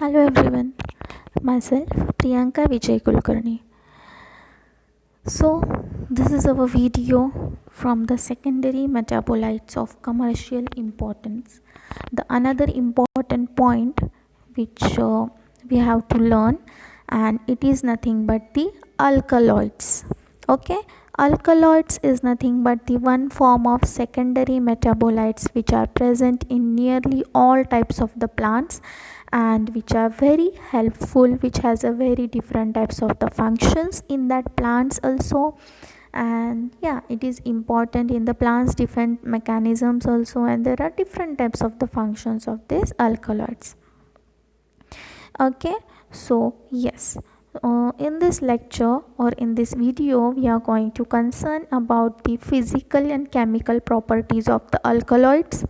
Hello everyone, myself Priyanka Vijay Kulkarni. So, this is our video from the secondary metabolites of commercial importance. The another important point which we have to learn, and it is nothing but the alkaloids. Okay, alkaloids is nothing but the one form of secondary metabolites which are present in nearly all types of the plants and which are very helpful, which has a very different types of the functions in that plants also. And yeah, it is important in the plants different mechanisms also, and there are different types of the functions of these alkaloids. Okay, so yes, in this lecture or in this video we are going to concern about the physical and chemical properties of the alkaloids,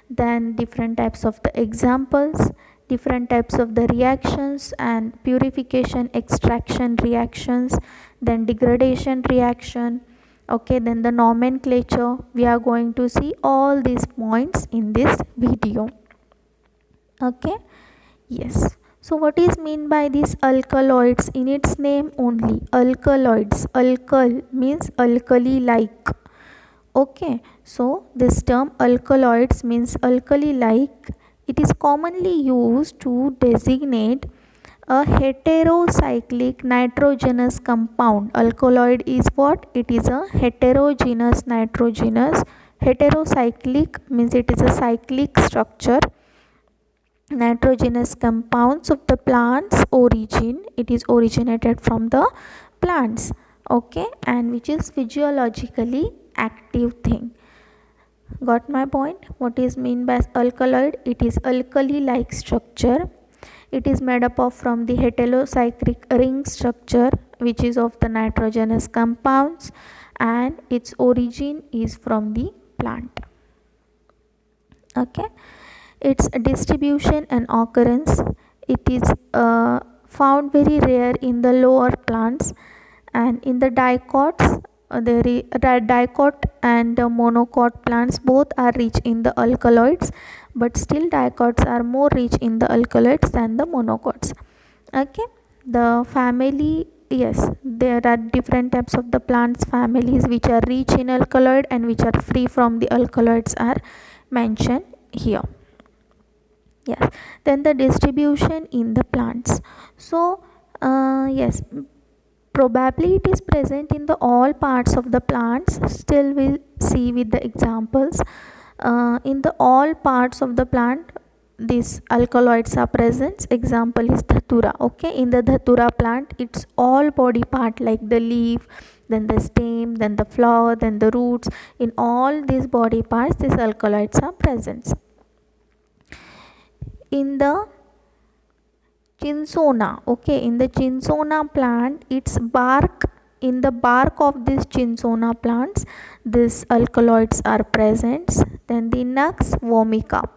then different types of the examples, different types of the reactions and purification extraction reactions, then degradation reaction. Okay, then the nomenclature, we are going to see all these points in this video. Okay, yes, so what is mean by these alkaloids? In its name only, alkaloids, alkal means alkali like. Okay, so this term alkaloids means alkali like. It is commonly used to designate a heterocyclic nitrogenous compound. Alkaloid is what? It is a heterogeneous nitrogenous. Heterocyclic means it is a cyclic structure. Nitrogenous compounds of the plant's origin. It is originated from the plants. Okay, and which is physiologically active thing. Got my point? What is mean by alkaloid? It is alkali like structure. It is made up of from the heterocyclic ring structure which is of the nitrogenous compounds, and its origin is from the plant. Okay, its distribution and occurrence, it is found very rare in the lower plants, and in the dicots, dicot and monocot plants both are rich in the alkaloids, but still dicots are more rich in the alkaloids than the monocots. Okay, the family, yes, there are different types of the plants families which are rich in alkaloid and which are free from the alkaloids are mentioned here. Yes, then the distribution in the plants. So yes, probably it is present in the all parts of the plants. Still we'll see with the examples. In the all parts of the plant these alkaloids are present. Example is dhatura. Okay, in the dhatura plant it's all body part like the leaf, then the stem, then the flower, then the roots. In all these body parts these alkaloids are present. In the chinsona, okay, in the chinsona plant, its bark, in the bark of this chinsona plants these alkaloids are present. Then the nux vomica,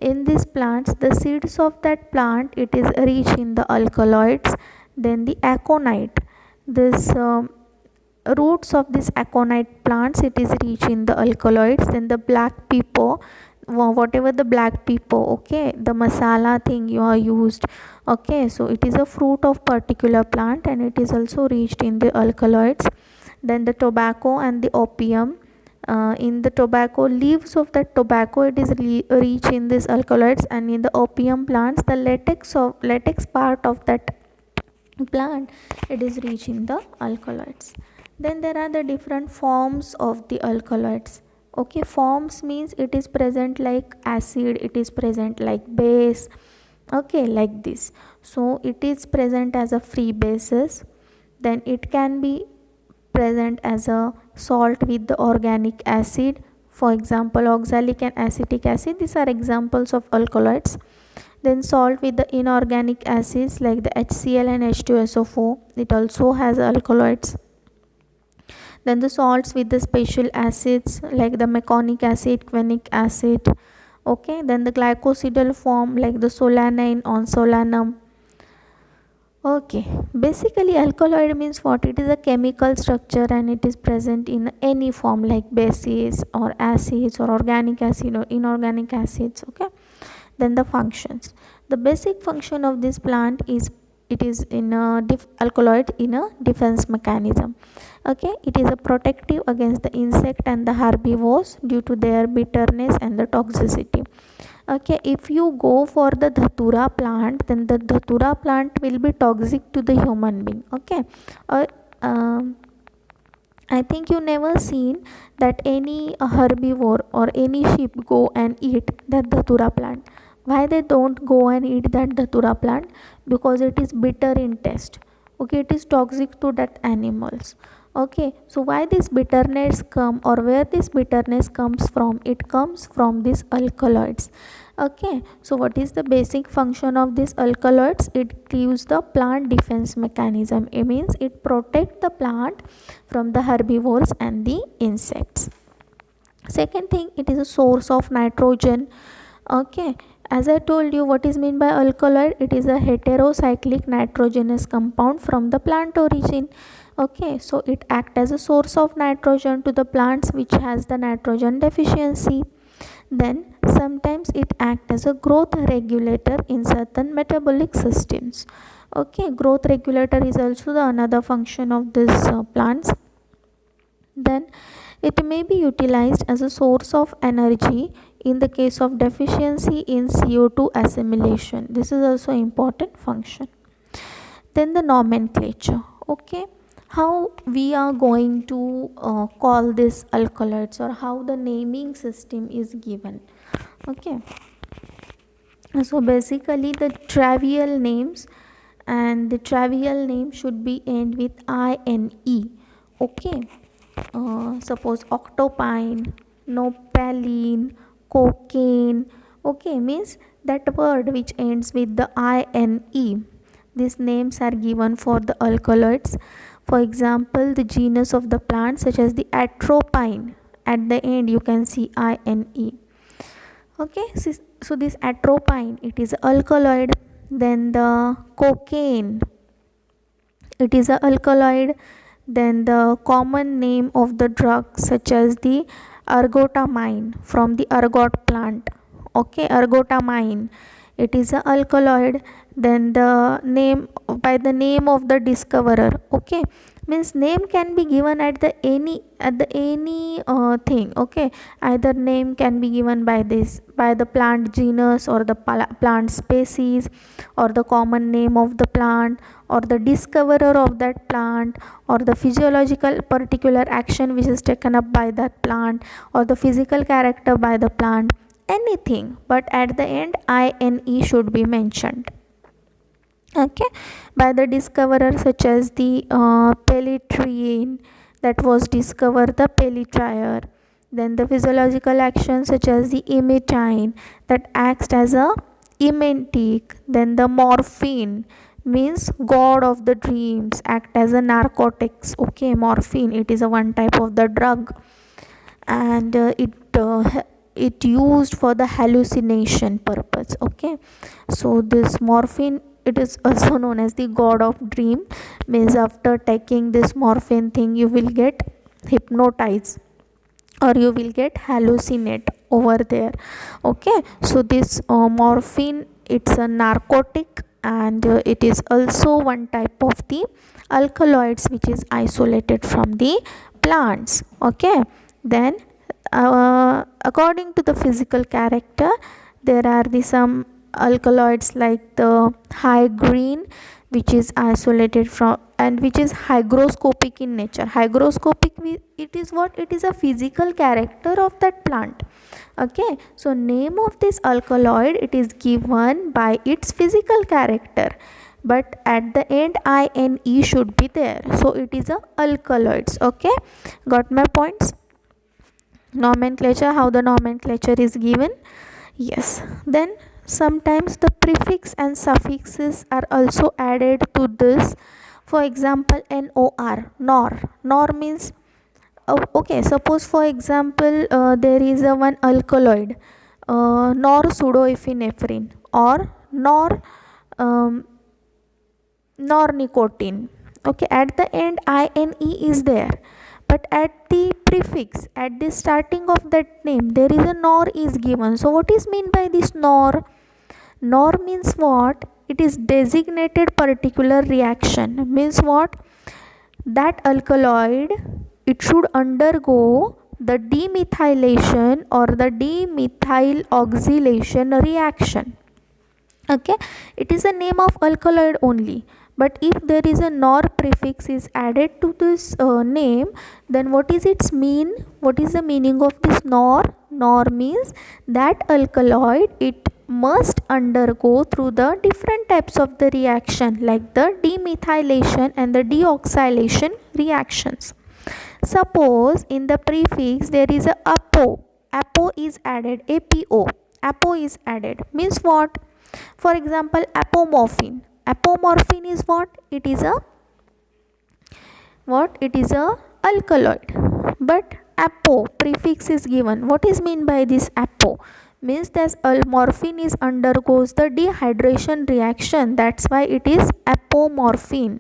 in these plants the seeds of that plant it is rich in the alkaloids. Then the aconite, this roots of this aconite plants it is rich in the alkaloids. Then the black pepper, whatever the black pepper, okay, the masala thing you are used. Okay, so it is a fruit of particular plant and it is also rich in the alkaloids. Then the tobacco and the opium, in the tobacco leaves of the tobacco it is rich in these alkaloids, and in the opium plants the latex part of that plant it is rich in the alkaloids. Then there are the different forms of the alkaloids. Okay, forms means it is present like acid, it is present like base. Okay, like this. So it is present as a free basis, then it can be present as a salt with the organic acid. For example, oxalic and acetic acid, these are examples of alkaloids. Then salt with the inorganic acids like the HCl and H2SO4, it also has alkaloids. Then the salts with the special acids like the meconic acid, quinic acid. Okay, then the glycosidyl form like the solanine on solanum. Okay, basically alkaloid means what? It is a chemical structure and it is present in any form like bases or acids or organic acid or inorganic acids. Okay, Then the functions. The basic function of this plant is it is in a alkaloid in a defense mechanism. Okay, it is a protective against the insect and the herbivores due to their bitterness and the toxicity. Okay, if you go for the dhatura plant, then the dhatura plant will be toxic to the human being. Okay, uh, um, I think you never seen that any herbivore or any sheep go and eat that dhatura plant. Why they don't go and eat that dhatura plant? Because it is bitter in taste. Okay, it is toxic to that animals. Okay, so why this bitterness come, or where this bitterness comes from? It comes from these alkaloids. Okay, so what is the basic function of these alkaloids? It gives the plant defense mechanism. It means it protects the plant from the herbivores and the insects. Second thing, it is a source of nitrogen. Okay, as I told you, what is meant by alkaloid? It is a heterocyclic nitrogenous compound from the plant origin. Okay, so it acts as a source of nitrogen to the plants which has the nitrogen deficiency. Then sometimes it acts as a growth regulator in certain metabolic systems. Okay, growth regulator is also the another function of this plants. Then it may be utilized as a source of energy in the case of deficiency in CO2 assimilation. This is also important function. Then the nomenclature. Okay, how we are going to call this alkaloids, or how the naming system is given. Okay, so basically the trivial names, and the trivial name should be end with INE. Okay, suppose octopine, nopalene, cocaine. Okay, means that word which ends with the INE. These names are given for the alkaloids. For example, the genus of the plant such as the atropine, at the end you can see INE. Okay, so this atropine, it is alkaloid. Then the cocaine, it is a alkaloid. Then the common name of the drug such as the ergotamine from the ergot plant. Okay, ergotamine, it is a alkaloid. Then the name, by the name of the discoverer. Okay, means name can be given at the any thing. Okay, either name can be given by this, by the plant genus or the plant species, or the common name of the plant, or the discoverer of that plant, or the physiological particular action which is taken up by that plant, or the physical character by the plant, anything, but at the end INE should be mentioned. Okay, by the discoverer such as the pelytrine, that was discovered the pelytrier. Then the physiological action such as the emetine, that acts as a emetic. Then the morphine, means god of the dreams, act as a narcotics. Okay, morphine, it is a one type of the drug, and it used for the hallucination purpose. Okay, so this morphine, it is also known as the god of dream, means after taking this morphine thing you will get hypnotized, or you will get hallucinate over there. Okay, so this morphine, it's a narcotic, and it is also one type of the alkaloids which is isolated from the plants. Okay, then according to the physical character, there are the some alkaloids like the hygrine, which is isolated from and which is hygroscopic in nature. Hygroscopic, it is what? It is a physical character of that plant. Okay, so name of this alkaloid, it is given by its physical character, but at the end INE should be there, so it is a alkaloids. Okay, got my points? Nomenclature, how the nomenclature is given. Yes, then sometimes the prefix and suffixes are also added to this. For example, nor means okay, suppose for example there is a one alkaloid, nor pseudoepinephrine, or um, nor nicotine. Okay, at the end INE is there, but at the prefix, at the starting of that name, there is a nor is given. So what is mean by this nor? Nor means what? It is designated particular reaction. Means what? That alkaloid, it should undergo the demethylation or the demethyloxylation reaction. Okay, it is a name of alkaloid only, but if there is a nor prefix is added to this name, then what is its mean? What is the meaning of this nor? Nor means that alkaloid, it must undergo through the different types of the reaction, like the demethylation and the deoxylation reactions. Suppose in the prefix there is a apo is added, apo is added, means what? For example, apomorphine. Apomorphine is what? It is a alkaloid. But apo prefix is given. What is mean by this apo? Means that morphine is undergoes the dehydration reaction. That's why it is apomorphine.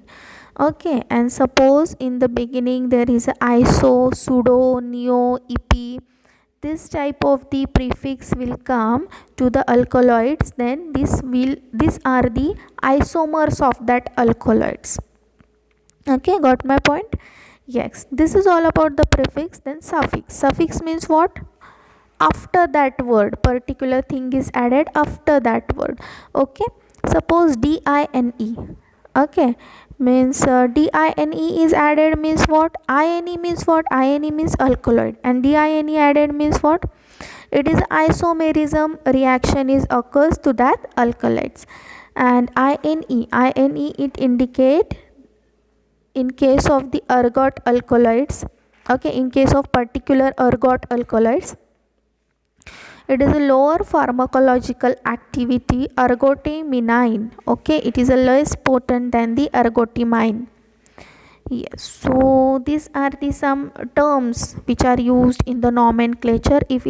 Okay, and suppose in the beginning there is a iso, pseudo, neo, epi. This type of the prefix will come to the alkaloids, then these are the isomers of that alkaloids. Okay, got my point? Yes, this is all about the prefix. Then suffix means what? After that word, particular thing is added after that word. Okay, suppose dine. Okay, means dine is added means what? Ine means what? Ine means alkaloid, and dine added means what? It is isomerism reaction is occurs to that alkalides. And ine it indicate in case of the ergot alkaloids. Okay, in case of particular ergot alkaloids, it is a lower pharmacological activity, ergotamine. Okay, it is a less potent than the ergotamine. Yes, so these are the some terms which are used in the nomenclature. If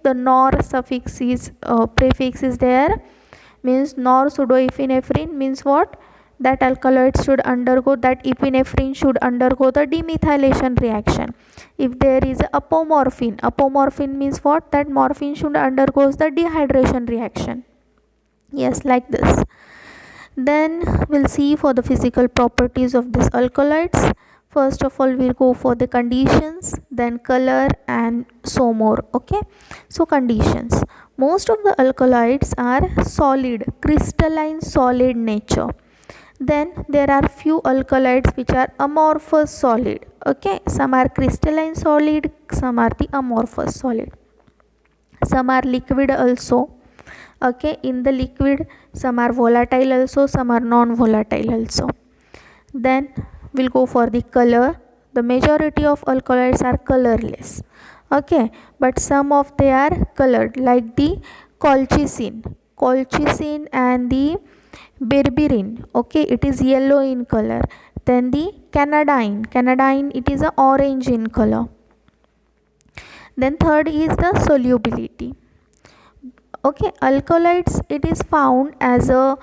the nor suffix is prefix is there, means nor pseudoepinephrine means what? That alkaloid should undergo, that epinephrine should undergo the demethylation reaction. If there is apomorphine means what? That morphine should undergoes the dehydration reaction. Yes, like this. Then we'll see for the physical properties of these alkaloids. First of all, we'll go for the conditions, then color, and so more. Okay, so conditions. Most of the alkaloids are solid, crystalline solid nature. Then there are few alkaloids which are amorphous solid. Okay, some are crystalline solid, some are the amorphous solid. Some are liquid also. Okay, in the liquid some are volatile also, some are non-volatile also. Then we'll go for the color. The majority of alkaloids are colorless. Okay, but some of they are colored, like the colchicine and the berberine. Okay, it is yellow in color. Then the canadine, it is a orange in color. Then third is the solubility. Okay, alkaloids, it is found as a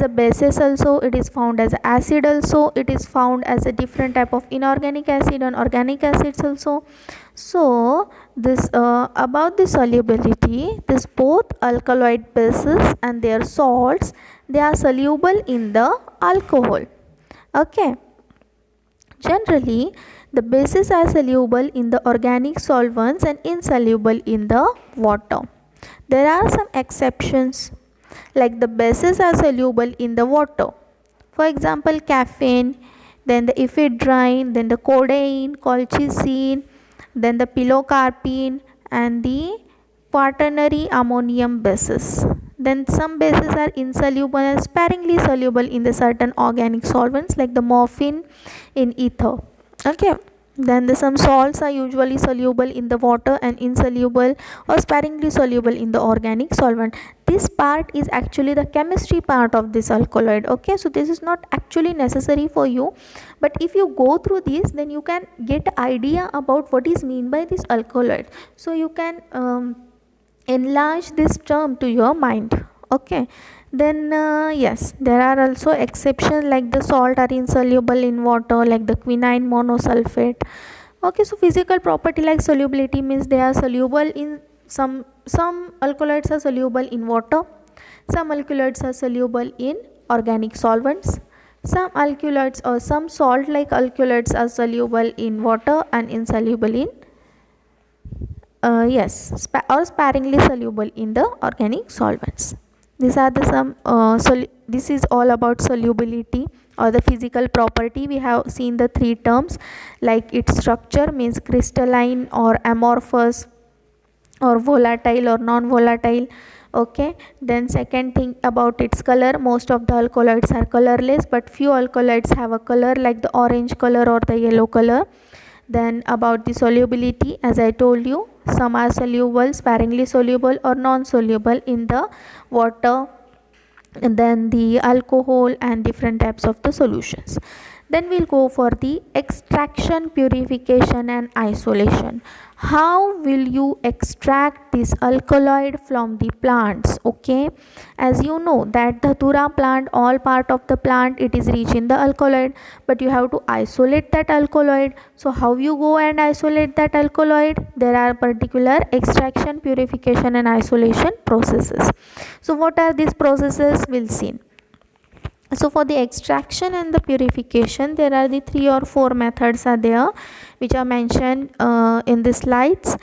basis also, it is found as acid also, it is found as a different type of inorganic acid and organic acids also. So this about the solubility, this both alkaloid bases and their salts, they are soluble in the alcohol. Okay, generally the bases are soluble in the organic solvents and insoluble in the water. There are some exceptions, like the bases are soluble in the water. For example, caffeine, then the ephedrine, then the codeine, colchicine, then the pilocarpine, and the quaternary ammonium bases. Then some bases are insoluble and sparingly soluble in the certain organic solvents, like the morphine in ether. Okay, then some salts are usually soluble in the water and insoluble or sparingly soluble in the organic solvent. This part is actually the chemistry part of this alkaloid. Okay, so this is not actually necessary for you, but if you go through this, then you can get idea about what is mean by this alkaloid, so you can enlarge this term to your mind. Okay, then yes, there are also exceptions, like the salt are insoluble in water, like the quinine monosulfate. Okay, so physical property like solubility means they are soluble in Some alkaloids are soluble in water, some alkaloids are soluble in organic solvents, some alkaloids or some salt like alkaloids are soluble in water and insoluble in or sparingly soluble in the organic solvents. These are the some this is all about solubility or the physical property. We have seen the three terms, like its structure means crystalline or amorphous or volatile or non-volatile. Okay, then second thing about its color, most of the alkaloids are colorless, but few alkaloids have a color like the orange color or the yellow color. Then about the solubility, as I told you, some are soluble, sparingly soluble or non-soluble in the water, and then the alcohol and different types of the solutions. Then we'll go for the extraction, purification and isolation. How will you extract this alkaloid from the plants? Okay, as you know that the Dhatura plant, all part of the plant, it is rich in the alkaloid, but you have to isolate that alkaloid. So how you go and isolate that alkaloid? There are particular extraction, purification and isolation processes. So what are these processes? We'll see. So for the extraction and the purification, there are the 3 or 4 methods are there which are mentioned in the slides.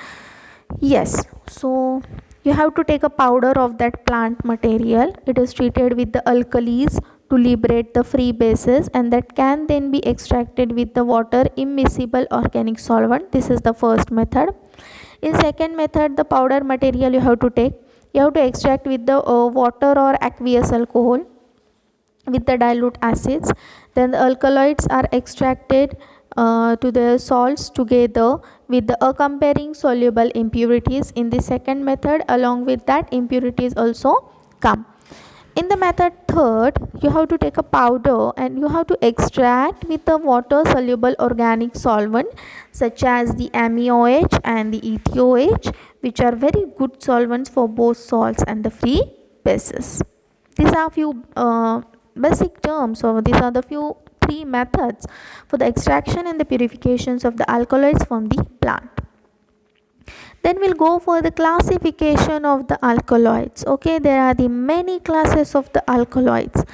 Yes, so you have to take a powder of that plant material. It is treated with the alkalis to liberate the free bases, and that can then be extracted with the water immiscible organic solvent. This is the first method. In second method, the powder material you have to extract with the water or aqueous alcohol with the dilute acids. Then the alkaloids are extracted to the salts together with the accompanying soluble impurities in the second method. Along with that, impurities also come. In the method third, you have to take a powder and you have to extract with the water soluble organic solvent such as the MeOH and the ETOH, which are very good solvents for both salts and the free bases. These are few basic terms. So these are the few 3 methods for the extraction and the purifications of the alkaloids from the plant. Then we'll go for the classification of the alkaloids. Okay, there are the many classes of the alkaloids,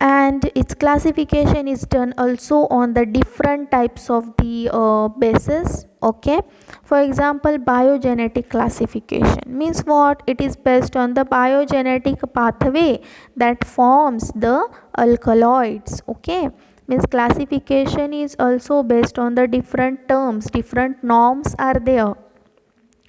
and its classification is done also on the different types of the bases. Okay, for example, biogenetic classification means what? It is based on the biogenetic pathway that forms the alkaloids. Okay, means classification is also based on the different terms, different norms are there.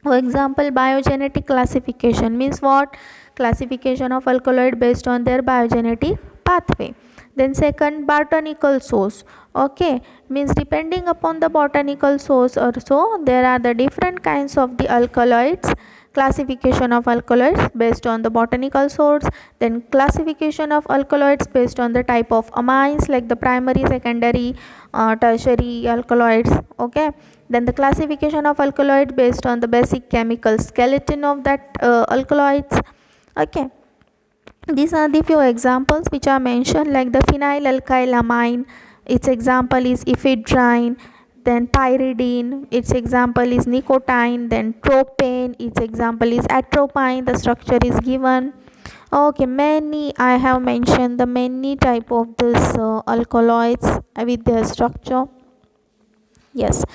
For example, biogenetic classification means what? Classification of alkaloid based on their biogenetic pathway. Then second, botanical source. Okay, means depending upon the botanical source also, there are the different kinds of the alkaloids. Classification of alkaloids based on the botanical source. Then classification of alkaloids based on the type of amines like the primary, secondary, tertiary alkaloids. Okay, then the classification of alkaloid based on the basic chemical skeleton of that alkaloids. Okay, these are the few examples which are mentioned, like the phenylalkylamine, its example is ephedrine. Then pyridine, its example is nicotine. Then tropane, its example is atropine. The structure is given. Okay, many I have mentioned the many type of this alkaloids with their structure. Yes,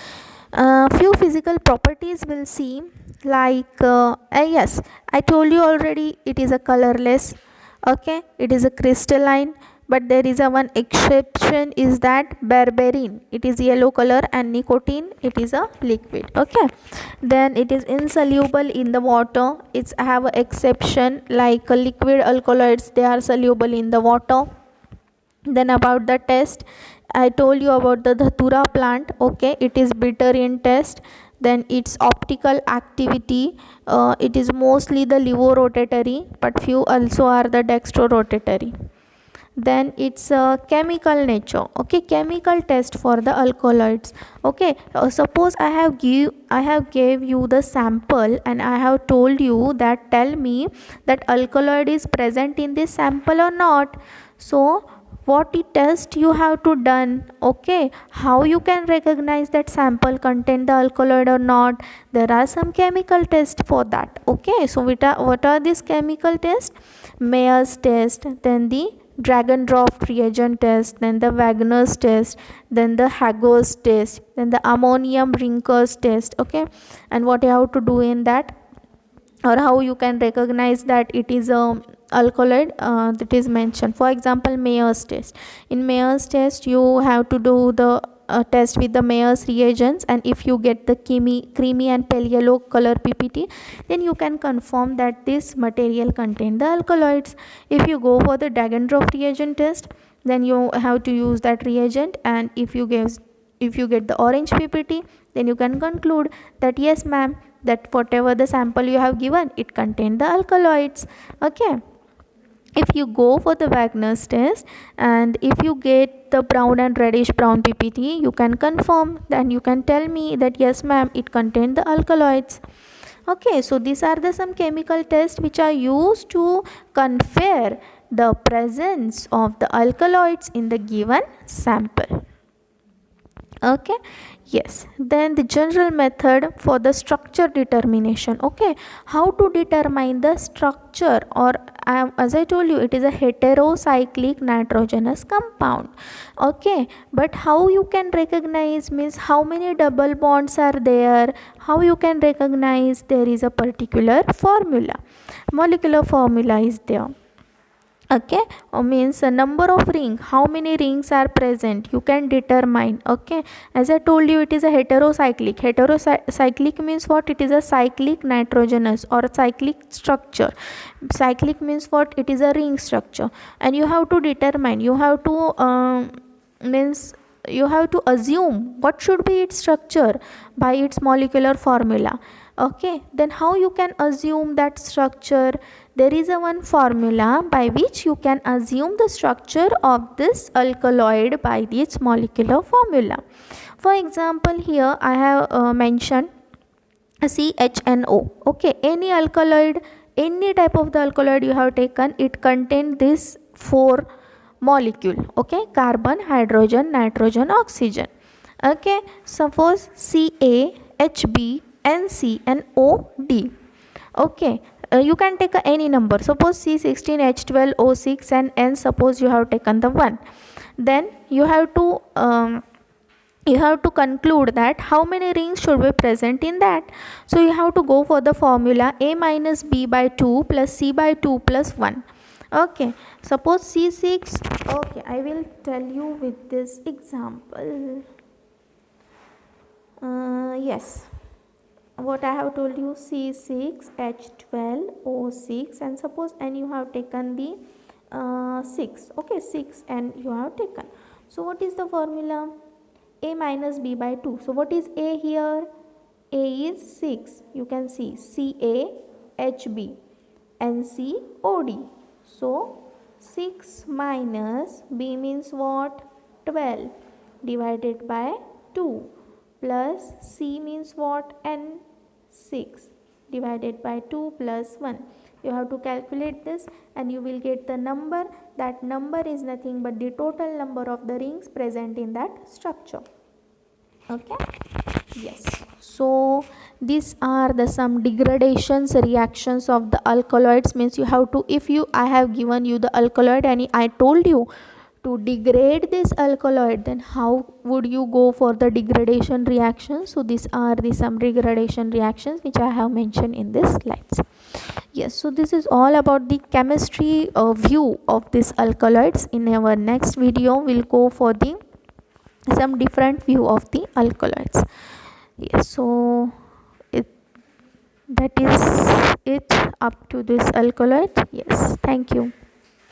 few physical properties we'll see, like yes, I told you already, it is a colorless. Okay, it is a crystalline, but there is a one exception, is that berberine, it is yellow color, and nicotine, it is a liquid. Okay, then it is insoluble in the water. It's have an exception, like liquid alkaloids, they are soluble in the water. Then about the test, I told you about the Dhatura plant. Okay, it is bitter in taste. Then its optical activity, it is mostly the levorotatory, but few also are the dextrorotatory. Then its chemical nature. Okay, chemical test for the alkaloids. Okay, suppose I have gave you the sample and I have told you that tell me that alkaloid is present in this sample or not. So what test you have to done. Okay, how you can recognize that sample contain the alkaloid or not? There are some chemical tests for that. Okay, so what are these chemical tests? Mayer's test, then the Dragon-Draught reagent test, then the Wagner's test, then the Hago's test, then the ammonium Rinker's test. Okay, and what you have to do in that, or how you can recognize that it is a alkaloid, that is mentioned. For example, Mayer's test. In Mayer's test you have to do the test with the Mayer's reagents, and if you get the creamy and pale yellow color PPT, then you can confirm that this material contain the alkaloids. If you go for the Dagendorf reagent test, then you have to use that reagent, and if you get the orange PPT, then you can conclude that yes ma'am, that whatever the sample you have given, it contained the alkaloids. Okay, if you go for the Wagner's test, and if you get the brown and reddish brown PPT, you can confirm, then you can tell me that yes ma'am, it contained the alkaloids. Okay, so these are the some chemical tests which are used to confer the presence of the alkaloids in the given sample. Okay, yes, then the general method for the structure determination. Okay, how to determine the structure, or as I told you, it is a heterocyclic nitrogenous compound. Okay, but how you can recognize means how many double bonds are there, how you can recognize? There is a particular formula, molecular formula is there. Okay, means a number of ring, how many rings are present, you can determine. Okay, as I told you, it is a heterocyclic means what? It is a cyclic nitrogenous or cyclic structure. Cyclic means what? It is a ring structure, and you have to determine, you have to means you have to assume what should be its structure by its molecular formula. Okay, then how you can assume that structure? There is a one formula by which you can assume the structure of this alkaloid by its molecular formula. For example, here I have mentioned CHNO. Okay, any alkaloid, any type of the alkaloid you have taken, it contains this four molecule. Okay, carbon, hydrogen, nitrogen, oxygen. Okay, suppose CaHb, NC and OD. Okay, you can take any number. Suppose C16H12O6 and N, suppose you have taken the 1. Then you have to conclude that how many rings should be present in that. So you have to go for the formula A minus B by 2 plus C by 2 plus 1. Okay, suppose C6. Okay, I will tell you with this example. Yes, what I have told you, C6H12O6, and suppose and you have taken the 6. Okay, 6 and you have taken. So what is the formula? A minus B by 2. So what is A here? A is 6. You can see CaHb, NCOD. So 6 minus B means what? 12 divided by 2 plus C means what? N, 6 divided by 2 plus 1. You have to calculate this and you will get the number. That number is nothing but the total number of the rings present in that structure. Okay, yes, so these are the some degradations reactions of the alkaloids. Means you have to, if I have given you the alkaloid and I told you to degrade this alkaloid, then how would you go for the degradation reaction? So these are the some degradation reactions which I have mentioned in this slides. Yes, so this is all about the chemistry view of these alkaloids. In our next video we'll go for the some different view of the alkaloids. Yes, so that is it up to this alkaloid. Yes, thank you.